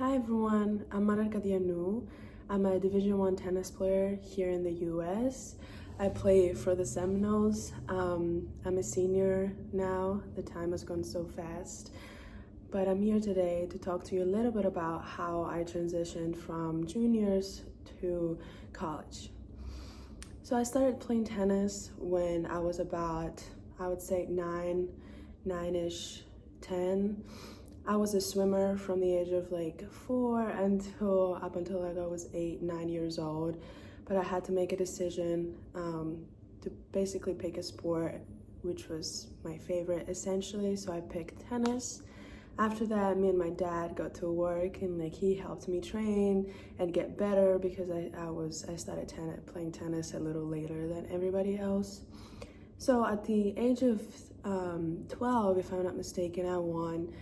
Hi everyone, I'm Arkadianou. I'm a Division I tennis player here in the US. I play for the Seminoles. I'm a senior now. The time has gone so fast. But I'm here today to talk to you a little bit about how I transitioned from juniors to college. So I started playing tennis when I was about, I would say nine-ish, 10. I was a swimmer from the age of like 4 up until like I was 8, 9 years old. But I had to make a decision to basically pick a sport, which was my favorite essentially. So I picked tennis. After that, me and my dad got to work and like he helped me train and get better because I started playing tennis a little later than everybody else. So at the age of 12, if I'm not mistaken, I won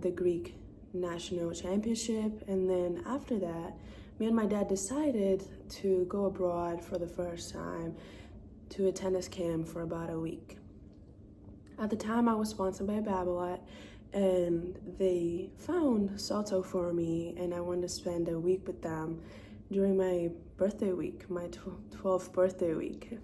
the Greek national championship, and then after that me and my dad decided to go abroad for the first time to a tennis camp for about a week. At the time I was sponsored by Babolat, and they found Soto for me, and I wanted to spend a week with them during my birthday week, my 12th birthday week.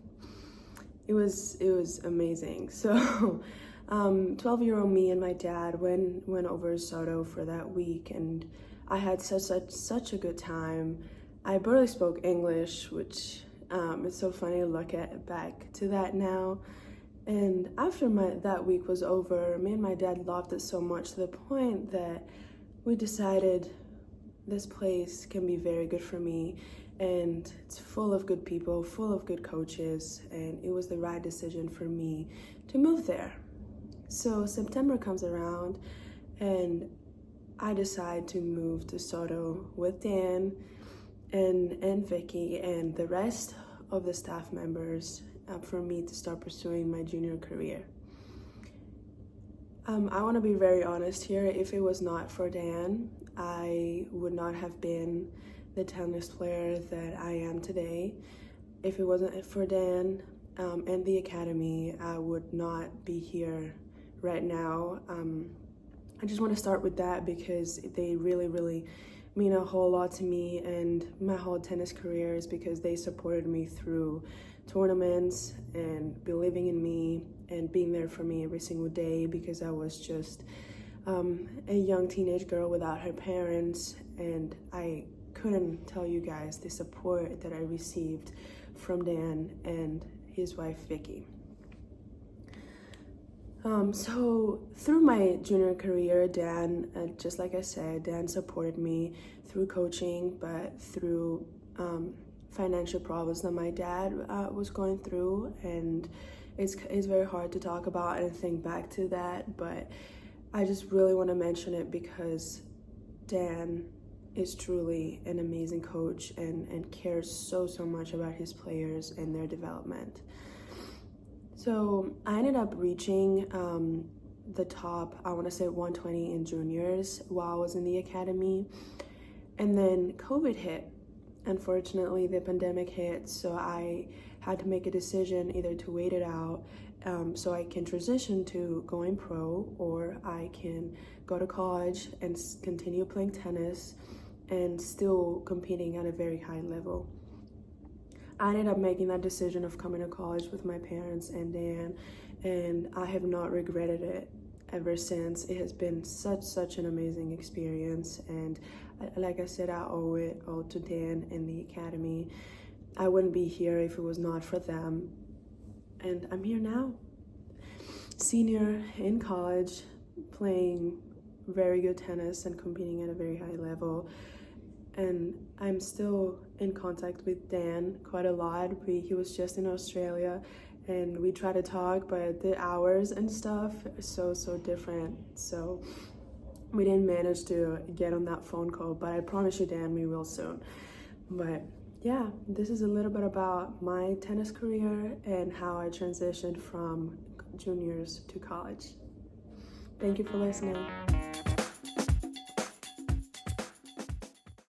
It was amazing. So 12-year-old me and my dad went over to Soto for that week, and I had such a good time. I barely spoke English, which it's so funny to look back to that now. And after that week was over, me and my dad loved it so much to the point that we decided this place can be very good for me, and it's full of good people, full of good coaches, and it was the right decision for me to move there. So September comes around and I decide to move to Soto with Dan and Vicky and the rest of the staff members for me to start pursuing my junior career. I want to be very honest here. If it was not for Dan, I would not have been the tennis player that I am today. If it wasn't for Dan and the academy, I would not be here right now. I just want to start with that because they really mean a whole lot to me and my whole tennis career, is because they supported me through tournaments and believing in me and being there for me every single day, because I was just a young teenage girl without her parents, and I couldn't tell you guys the support that I received from Dan and his wife Vicky. So through my junior career, Dan, just like I said, Dan supported me through coaching, but through financial problems that my dad was going through, and it's very hard to talk about and think back to that, but I just really want to mention it because Dan is truly an amazing coach and cares so much about his players and their development. So I ended up reaching the top, I want to say 120 in juniors while I was in the academy. And then COVID hit. Unfortunately, the pandemic hit, so I had to make a decision either to wait it out so I can transition to going pro, or I can go to college and continue playing tennis and still competing at a very high level. I ended up making that decision of coming to college with my parents and Dan, and I have not regretted it ever since. It has been such an amazing experience, and like I said, I owe it all to Dan and the academy. I wouldn't be here if it was not for them, and I'm here now, senior in college, playing very good tennis and competing at a very high level. And I'm still in contact with Dan quite a lot. He was just in Australia and we try to talk, but the hours and stuff are so different. So we didn't manage to get on that phone call, but I promise you, Dan, we will soon. But yeah, this is a little bit about my tennis career and how I transitioned from juniors to college. Thank you for listening.